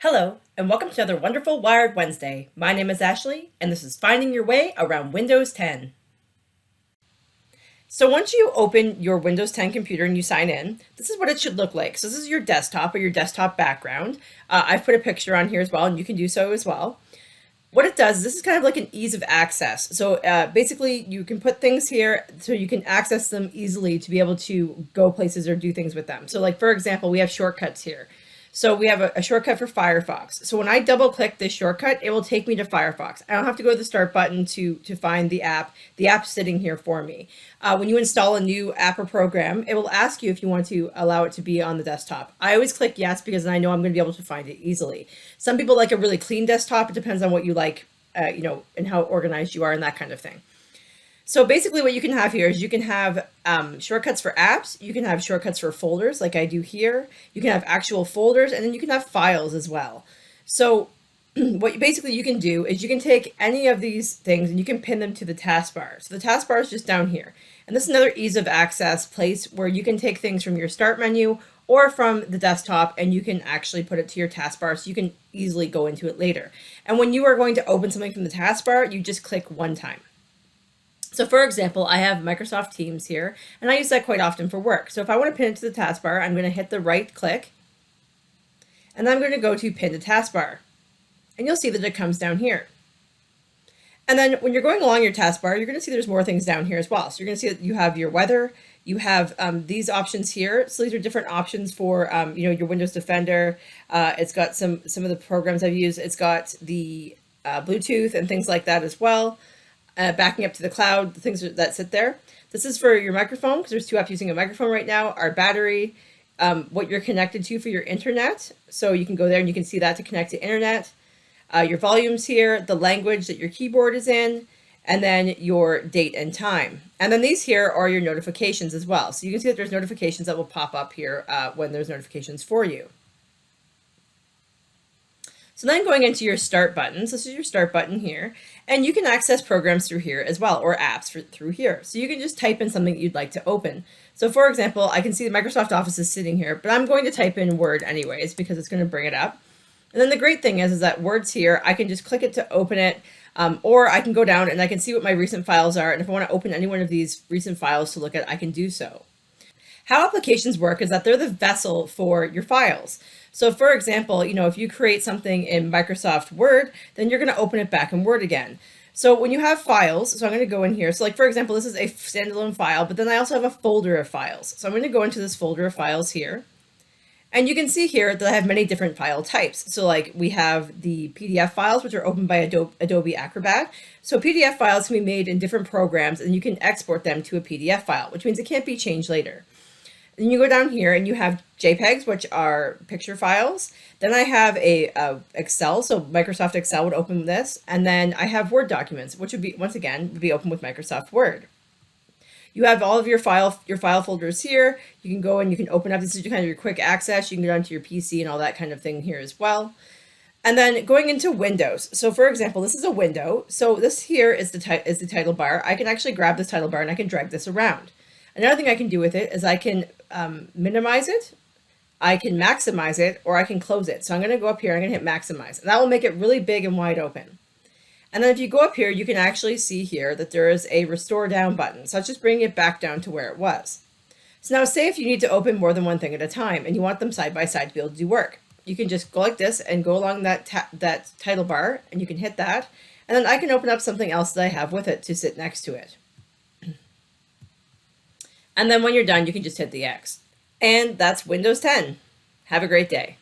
Hello, and welcome to another wonderful Wired Wednesday. My name is Ashley, and this is Finding Your Way Around Windows 10. So once you open your Windows 10 computer and you sign in, this is what it should look like. So this is your desktop or your desktop background. I've put a picture on here as well, and you can do so as well. What it does is this is kind of like an ease of access. So basically you can put things here so you can access them easily to be able to go places or do things with them. So like, for example, we have shortcuts here. So we have a shortcut for Firefox. So when I double click this shortcut, it will take me to Firefox. I don't have to go to the start button to find the app. The app's sitting here for me. When you install a new app or program, it will ask you if you want to allow it to be on the desktop. I always click yes because then I know I'm going to be able to find it easily. Some people like a really clean desktop. It depends on what you like, and how organized you are and that kind of thing. So basically what you can have here is you can have shortcuts for apps, you can have shortcuts for folders like I do here, you can have actual folders, and then you can have files as well. So what basically you can do is you can take any of these things and you can pin them to the taskbar. So the taskbar is just down here. And this is another ease of access place where you can take things from your start menu or from the desktop and you can actually put it to your taskbar so you can easily go into it later. And when you are going to open something from the taskbar, you just click one time. So for example, I have Microsoft Teams here, and I use that quite often for work. So if I want to pin it to the taskbar, I'm going to hit the right click, and then I'm going to go to Pin to Taskbar. And you'll see that it comes down here. And then when you're going along your taskbar, you're going to see there's more things down here as well. So you're going to see that you have your weather, you have these options here. So these are different options for your Windows Defender. It's got some of the programs I've used. It's got the Bluetooth and things like that as well. Backing up to the cloud, the things that sit there. This is for your microphone, because there's two apps using a microphone right now. Our battery, what you're connected to for your internet. So you can go there and you can see that to connect to internet. Your volumes here, the language that your keyboard is in, and then your date and time. And then these here are your notifications as well. So you can see that there's notifications that will pop up here when there's notifications for you. So then going into your start buttons, this is your start button here, and you can access programs through here as well, or apps through here. So you can just type in something that you'd like to open. So for example, I can see the Microsoft Office is sitting here, but I'm going to type in Word anyways, because it's going to bring it up. And then the great thing is that Word's here, I can just click it to open it, or I can go down and I can see what my recent files are. And if I want to open any one of these recent files to look at, I can do so. How applications work is that they're the vessel for your files. So for example, if you create something in Microsoft Word, then you're going to open it back in Word again. So when you have files, so I'm going to go in here. So like, for example, this is a standalone file, but then I also have a folder of files. So I'm going to go into this folder of files here. And you can see here that I have many different file types. So like we have the PDF files, which are opened by Adobe Acrobat. So PDF files can be made in different programs and you can export them to a PDF file, which means it can't be changed later. Then you go down here and you have JPEGs, which are picture files. Then I have a Excel, so Microsoft Excel would open this. And then I have Word documents, which would be, once again, would be open with Microsoft Word. You have all of your file folders here. You can go and you can open up, this is kind of your quick access. You can go down to your PC and all that kind of thing here as well. And then going into Windows. So for example, this is a window. So this here is the title bar. I can actually grab this title bar and I can drag this around. Another thing I can do with it is I can minimize it, I can maximize it, or I can close it. So I'm going to go up here and I'm going to hit maximize. And that will make it really big and wide open. And then if you go up here, you can actually see here that there is a restore down button. So it's just bringing it back down to where it was. So now say if you need to open more than one thing at a time and you want them side by side to be able to do work, you can just go like this and go along that title bar and you can hit that. And then I can open up something else that I have with it to sit next to it. And then when you're done, you can just hit the X. And that's Windows 10. Have a great day.